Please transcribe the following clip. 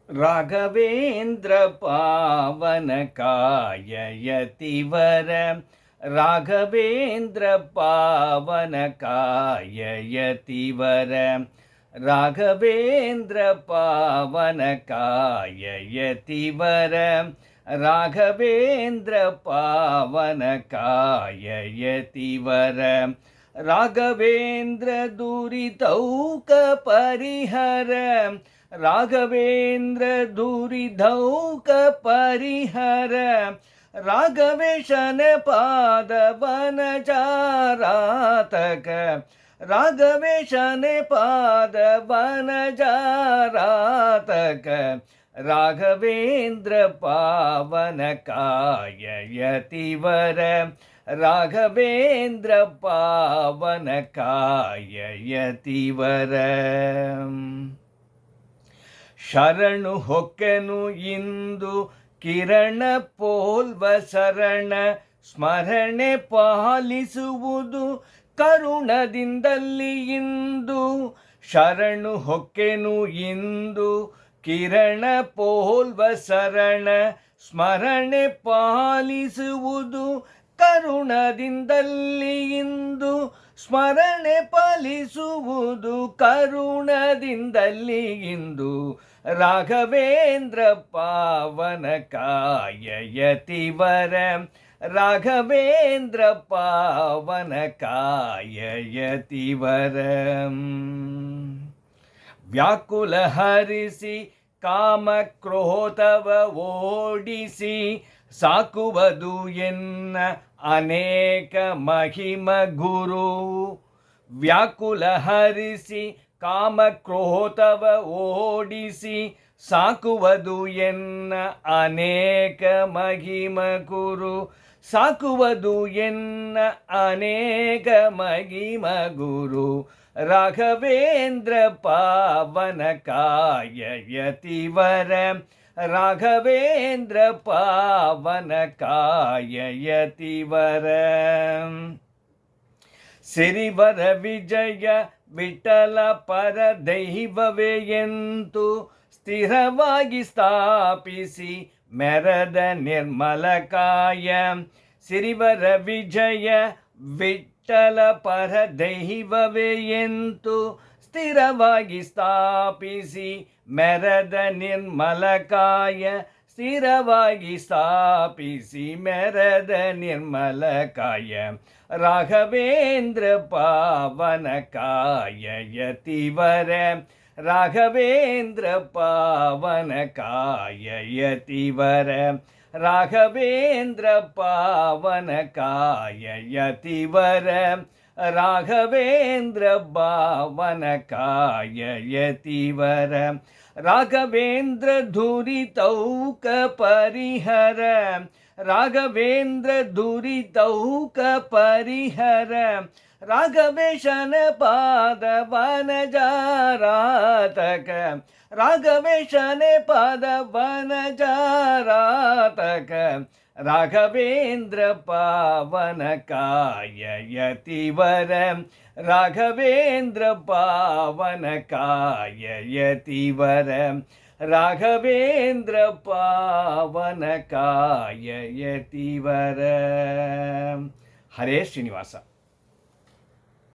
राघवेन्द्र पावन काययतिवर राघवेन्द्र पावन काययतिवर राघवेन्द्र पावन काययतिवर राघवेन्द्र पावन काययतिवर राघवेन्द्र दुरितौक परिहर राघवेन्द्र दुरिधौक परिहर राघवेशन पादवन जारातक राघवेशन पादवन जारातक राघवेन्द्र पावन काययतिवर राघवेन्द्र पावन काययतिवर ಶರಣು ಹೊಕ್ಕೆನು ಇಂದು ಕಿರಣ ಪೋಲ್ವ ಶರಣ ಸ್ಮರಣೆ ಪಾಲಿಸುವುದು ಕರುಣದಿಂದಲ್ಲಿ ಇಂದು ಶರಣು ಹೊಕ್ಕೆನು ಇಂದು ಕಿರಣ ಪೋಲ್ವ ಶರಣ ಸ್ಮರಣೆ ಪಾಲಿಸುವುದು ಕರುಣದಿಂದಲ್ಲಿ ಇಂದು ಸ್ಮರಣೆ ಪಾಲಿಸುವುದು ಕರುಣದಿಂದಲ್ಲಿ ಇಂದು ರಾಘವೇಂದ್ರ ಪಾವನ ಕಾಯಯತಿವರ ರಾಘವೇಂದ್ರ ಪಾವನ ಕಾಯಯತಿವರ ವ್ಯಾಕುಲ ಹರಿಸಿ ಕಾಮ ಕ್ರೋಧವ ಓಡಿಸಿ ಸಾಕುವುದು ಎನ್ನ ಅನೇಕ ಮಹಿಮ ಗುರು ವ್ಯಾಕುಲ ಹರಿಸಿ ಕಾಮ ಕ್ರೋಧವ ಓಡಿಸಿ ಸಾಕುವುದು ಎನ್ನ ಅನೇಕ ಮಹಿಮ ಗುರು ಸಾಕುವುದು ಎನ್ನ ಅನೇಕ ಮಹಿಮ ಗುರು ರಾಘವೇಂದ್ರ ಪಾವನ ಕಾಯಯತಿವರ ರಾಘವೇಂದ್ರ ಪಾವನ ಕಾಯಯತಿವರ ಸಿರಿವರ ವಿಜಯ ವಿಠಲ ಪರ ದೈವವೇ ಎಂತು ಸ್ಥಿರವಾಗಿ ಸ್ಥಾಪಿಸಿ ಮೆರದ ನಿರ್ಮಲ ಕಾಯ ಸಿರಿವರ ವಿಜಯ ವಿಠಲ ಪರ ದೈವವೇ ಎಂತು ಸ್ಥಿರವಾಗಿ ಸ್ಥಾಪಿಸಿ ಮೆರದ ನಿರ್ಮಲ ಕಾಯ ಸ್ಥಿರವಾಗಿ ಸ್ಥಾಪಿಸಿ ಮೆರದ ನಿರ್ಮಲ ಕಾಯ ರಾಘವೇಂದ್ರ ಪಾವನ ಕಾಯಯತಿವರ ರಾಘವೇಂದ್ರ ಪಾವನ ಕಾಯಯತಿವರ ರಾಘವೇಂದ್ರ ಪಾವನ ಕಾಯಯತಿವರ ರಾಘವೇಂದ್ರ ಪಾವನ ಕಾಯಯತಿವರ ರಾಘವೇಂದ್ರ ಧುರಿತೌಕ ಪರಿಹರ ರಾಘವೇಂದ್ರ ಧುರಿತೌಕ ಪರಿಹರ ರಾಘವೇಶನ ಪಾದವನ ಜಾರಾತಕ ರಾಘವೇಶನ ಪಾದವನ ಜಾರಾತಕ ರಾಘವೇಂದ್ರ ಪಾವನ ಕಾಯಯತಿವರ ರಾಘವೇಂದ್ರ ಪಾವನ ಕಾಯಯತಿವರ ರಾಘವೇಂದ್ರ ಪಾವನ ಕಾಯಯತಿವರ ಹರೇ ಶ್ರೀನಿವಾಸ.